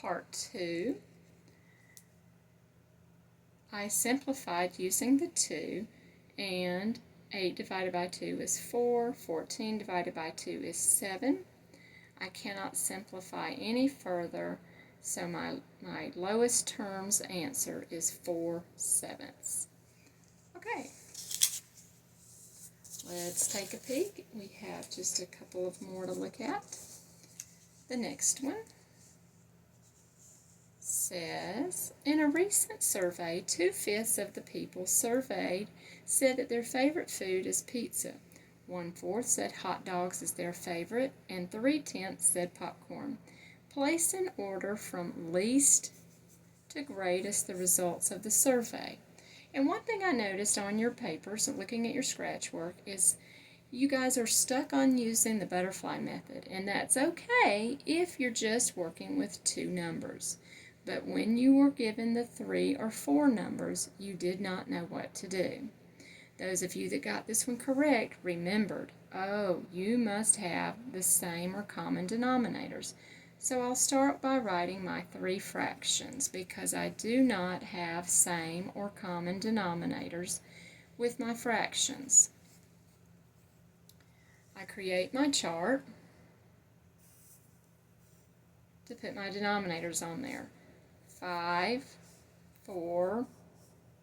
part 2. I simplified using the 2, and 8 divided by 2 is 4, 14 divided by 2 is 7. I cannot simplify any further, so my lowest term's answer is 4/7. Okay, let's take a peek. We have just a couple of more to look at. The next one says, in a recent survey, 2/5 of the people surveyed said that their favorite food is pizza. 1/4 said hot dogs is their favorite, and 3/10 said popcorn. Place in order from least to greatest the results of the survey. And one thing I noticed on your papers, looking at your scratch work, is you guys are stuck on using the butterfly method, and that's okay if you're just working with 2 numbers. But when you were given the 3 or 4 numbers, you did not know what to do. Those of you that got this one correct remembered, oh, you must have the same or common denominators. So I'll start by writing my 3 fractions because I do not have same or common denominators with my fractions. I create my chart to put my denominators on there. 5, 4,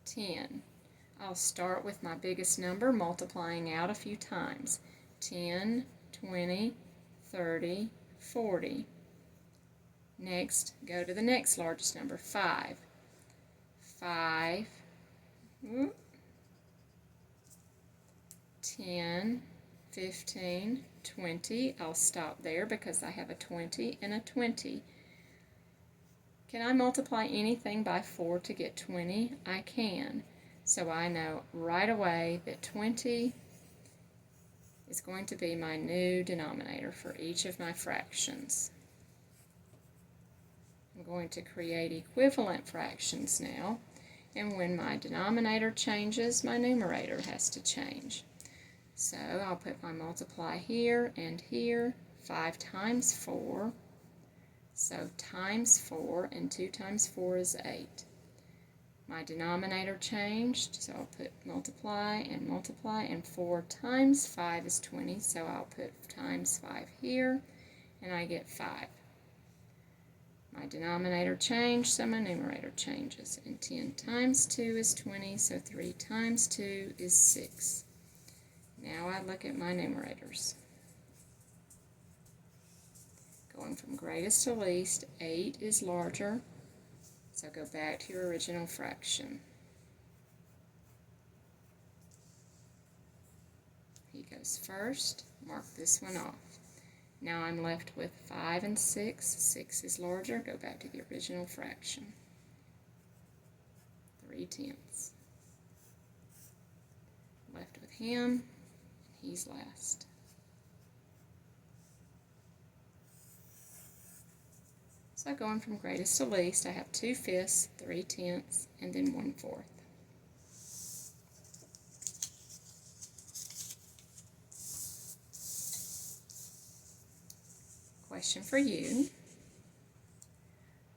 10. I'll start with my biggest number, multiplying out a few times. 10, 20, 30, 40. Next, go to the next largest number, 5. 5, 10, 15, 20. I'll stop there because I have a 20 and a 20. Can I multiply anything by 4 to get 20? I can. So I know right away that 20 is going to be my new denominator for each of my fractions. I'm going to create equivalent fractions now, and when my denominator changes, my numerator has to change. So I'll put my multiply here and here. 5 times 4, so times 4, and 2 times 4 is 8. My denominator changed, so I'll put multiply, and 4 times 5 is 20, so I'll put times 5 here, and I get 5. My denominator changed, so my numerator changes, and 10 times 2 is 20, so 3 times 2 is 6. Now I look at my numerators. Going from greatest to least, 8 is larger, so go back to your original fraction. He goes first, mark this one off. Now I'm left with 5 and 6. 6 is larger, go back to the original fraction. 3/10. Left with him, and he's last. So going from greatest to least, I have 2/5, 3/10, and then 1/4. Question for you.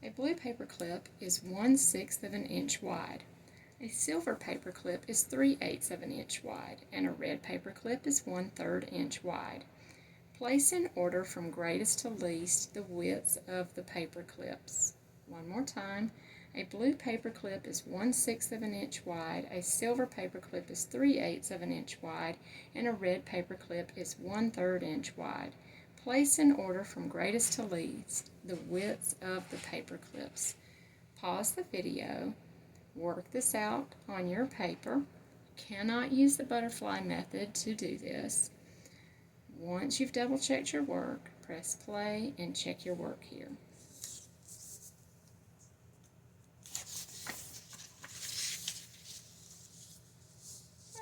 A blue paper clip is 1/6 of an inch wide. A silver paper clip is 3/8 of an inch wide, and a red paper clip is 1/3 inch wide. Place in order from greatest to least the widths of the paper clips. One more time. A blue paper clip is 1/6 of an inch wide, a silver paper clip is 3/8 of an inch wide, and a red paper clip is 1/3 inch wide. Place in order from greatest to least the widths of the paper clips. Pause the video, work this out on your paper. Cannot use the butterfly method to do this. Once you've double-checked your work, press play and check your work here.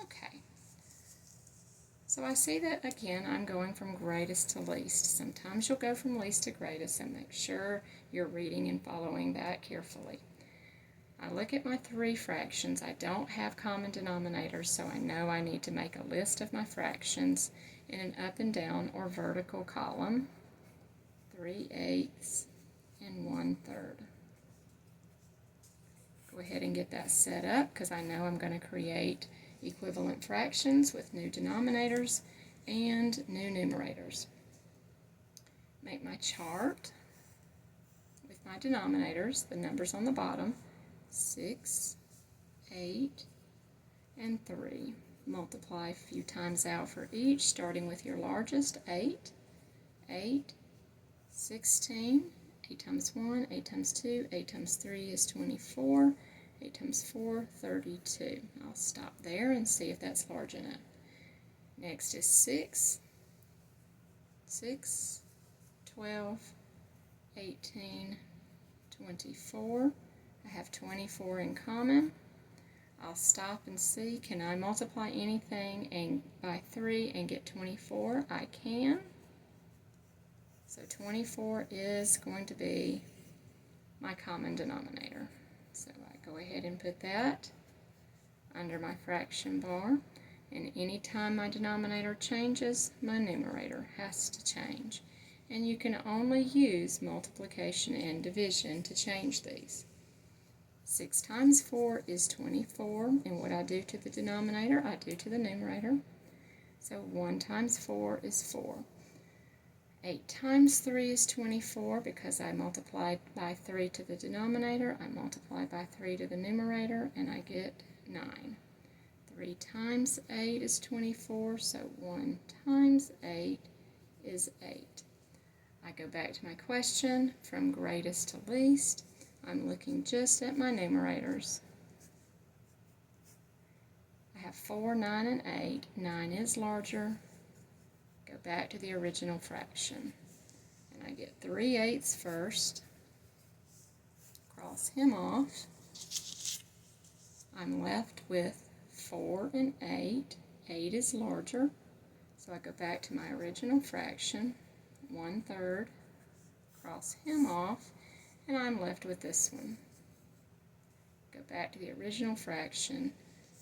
Okay. So I see that, again, I'm going from greatest to least. Sometimes you'll go from least to greatest, and make sure you're reading and following that carefully. I look at my 3 fractions. I don't have common denominators, so I know I need to make a list of my fractions in an up and down or vertical column. 3/8, and 1/3. Go ahead and get that set up because I know I'm going to create equivalent fractions with new denominators and new numerators. Make my chart with my denominators, the numbers on the bottom, 6, 8, and 3. Multiply a few times out for each, starting with your largest, 8, 8, 16, 8 times 1, 8 times 2, 8 times 3 is 24, 8 times 4, 32. I'll stop there and see if that's large enough. Next is 6, 6, 12, 18, 24. I have 24 in common. I'll stop and see, can I multiply anything by 3 and get 24? I can. So 24 is going to be my common denominator. So I go ahead and put that under my fraction bar. And anytime my denominator changes, my numerator has to change. And you can only use multiplication and division to change these. 6 times 4 is 24, and what I do to the denominator, I do to the numerator. So 1 times 4 is 4. 8 times 3 is 24, because I multiplied by 3 to the denominator, I multiply by 3 to the numerator, and I get 9. 3 times 8 is 24, so 1 times 8 is 8. I go back to my question, from greatest to least. I'm looking just at my numerators. I have 4, 9, and 8. 9 is larger. Go back to the original fraction. And I get 3/8 first. Cross him off. I'm left with 4 and 8. 8 is larger. So I go back to my original fraction. 1/3. Cross him off. And I'm left with this one. Go back to the original fraction,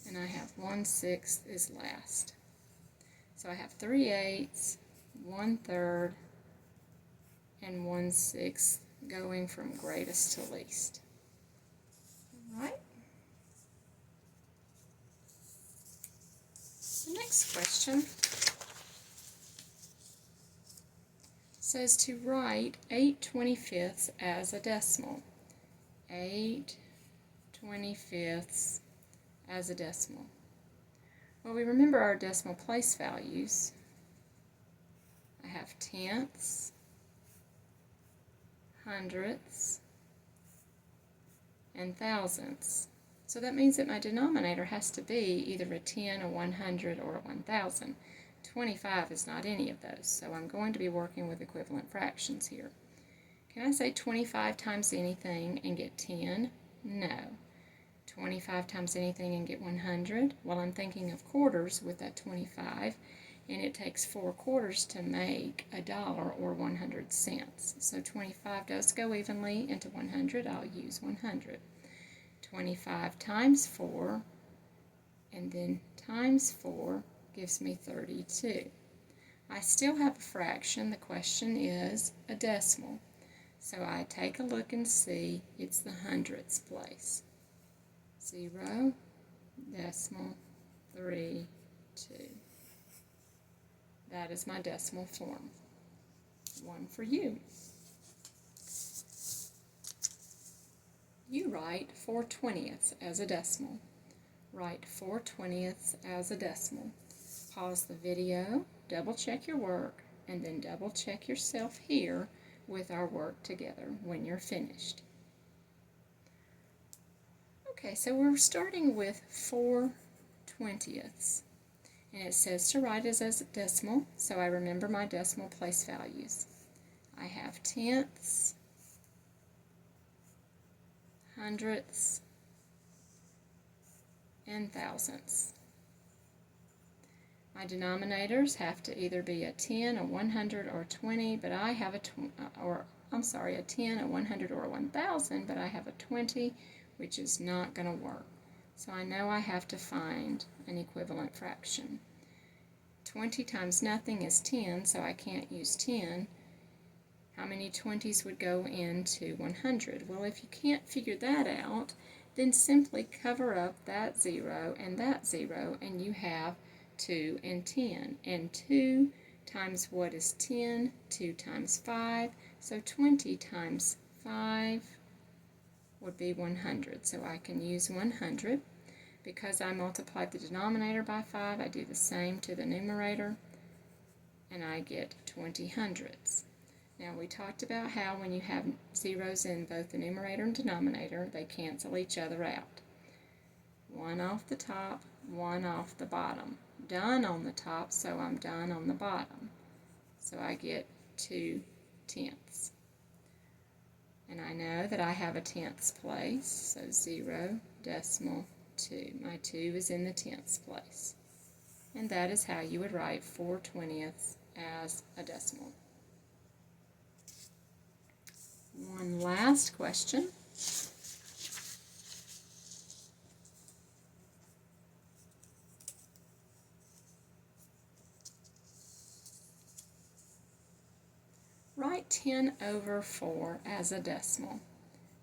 and I have 1/6 is last. So I have 3/8, 1/3, and 1/6 going from greatest to least. All right. The next question says to write 8/25 as a decimal. 8/25 as a decimal. Well, we remember our decimal place values. I have tenths, hundredths, and thousandths. So that means that my denominator has to be either a 10, a 100, or a 1,000. 25 is not any of those, so I'm going to be working with equivalent fractions here. Can I say 25 times anything and get 10? No. 25 times anything and get 100? Well, I'm thinking of quarters with that 25, and it takes 4 quarters to make $1 or 100 cents. So 25 does go evenly into 100. I'll use 100. 25 times 4, and then times 4 gives me 32. I still have a fraction. The question is a decimal. So I take a look and see it's the hundredths place. 0.32. That is my decimal form. One for you. You write 4/20 as a decimal. Write 4/20 as a decimal. Pause the video, double check your work, and then double check yourself here with our work together when you're finished. Okay, so we're starting with 4/20, and it says to write it as a decimal, so I remember my decimal place values. I have tenths, hundredths, and thousandths. My denominators have to either be a 10, a 100, or a 20, but I have a 10, a 100, or a 1,000, but I have a 20, which is not going to work. So I know I have to find an equivalent fraction. 20 times nothing is 10, so I can't use 10. How many 20s would go into 100? Well, if you can't figure that out, then simply cover up that 0 and you have 2 and 10. And 2 times what is 10? 2 times 5. So 20 times 5 would be 100. So I can use 100. Because I multiplied the denominator by 5, I do the same to the numerator, and I get 20 hundredths. Now, we talked about how when you have zeros in both the numerator and denominator, they cancel each other out. One off the top, one off the bottom. Done on the top, so I'm done on the bottom. So I get 2 tenths. And I know that I have a tenths place, so 0 decimal 2. My 2 is in the tenths place. And that is how you would write 4/20ths as a decimal. One last question. Write 10 over 4 as a decimal.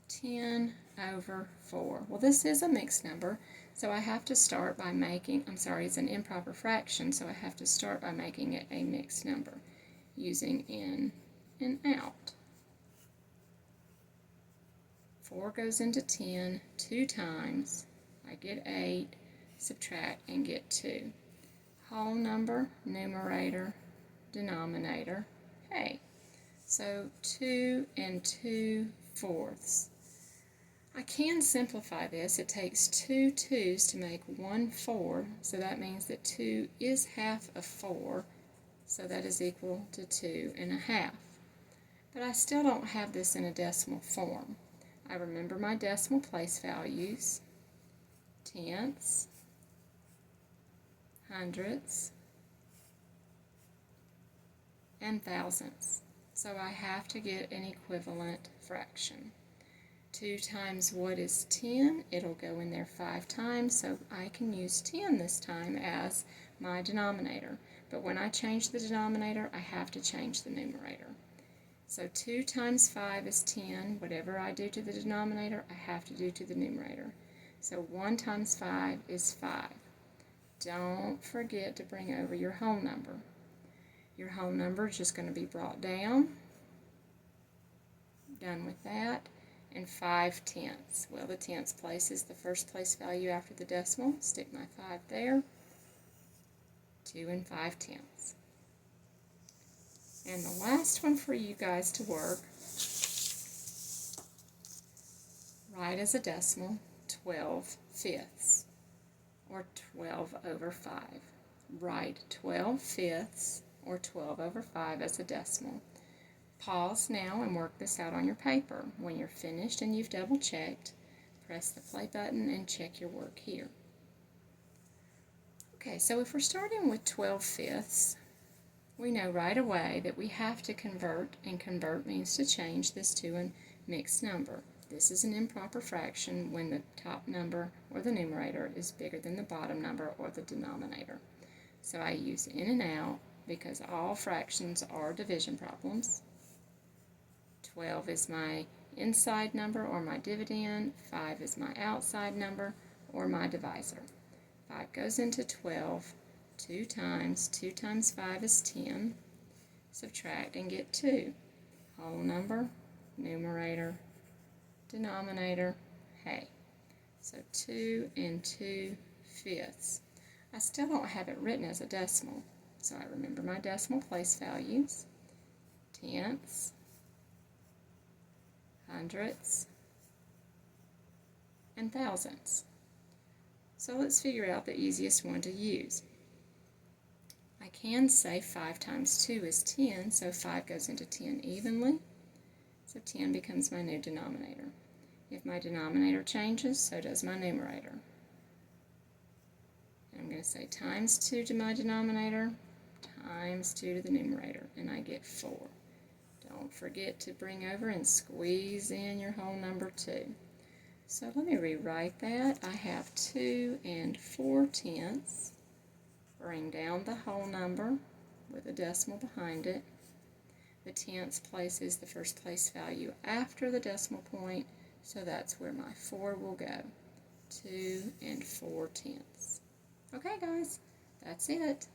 10 over 4. Well, this is a mixed number, so I have to start by making, it's an improper fraction, so I have to start by making it a mixed number using in and out. 4 goes into 10 2 times. I get 8, subtract, and get 2. Whole number, numerator, denominator, hey. So 2 and 2/4. I can simplify this. It takes 2 2's to make 1 4, so that means that 2 is half of 4, so that is equal to 2 1/2. But I still don't have this in a decimal form. I remember my decimal place values: tenths, hundredths, and thousandths. So I have to get an equivalent fraction. 2 times what is 10? It'll go in there 5 times, so I can use 10 this time as my denominator. But when I change the denominator, I have to change the numerator. So 2 times 5 is 10. Whatever I do to the denominator, I have to do to the numerator. So 1 times 5 is 5. Don't forget to bring over your whole number. Your whole number is just going to be brought down. Done with that. And 5 tenths. Well, the tenths place is the first place value after the decimal. Stick my 5 there. 2 and 5 tenths. And the last one for you guys to work, write as a decimal 12/5, or 12 over 5. Write 12/5 or 12 over 5 as a decimal. Pause now and work this out on your paper. When you're finished and you've double checked, press the play button and check your work here. Okay, so if we're starting with 12/5, we know right away that we have to convert, and convert means to change this to a mixed number. This is an improper fraction when the top number or the numerator is bigger than the bottom number or the denominator. So I use in and out because all fractions are division problems. 12 is my inside number or my dividend. 5 is my outside number or my divisor. 5 goes into 12 2 times. 2 times 5 is 10. Subtract and get 2. Whole number, numerator, denominator, hey. So 2 and 2/5. I still don't have it written as a decimal, so I remember my decimal place values: tenths, hundredths, and thousandths. So let's figure out the easiest one to use. I can say 5 times 2 is 10, so 5 goes into 10 evenly. So 10 becomes my new denominator. If my denominator changes, so does my numerator. And I'm going to say times 2 to my denominator, times 2 to the numerator, and I get 4. Don't forget to bring over and squeeze in your whole number 2. So let me rewrite that. I have 2 and 4 tenths. Bring down the whole number with a decimal behind it. The tenths place is the first place value after the decimal point, so that's where my 4 will go. 2 4/10. Okay, guys, that's it.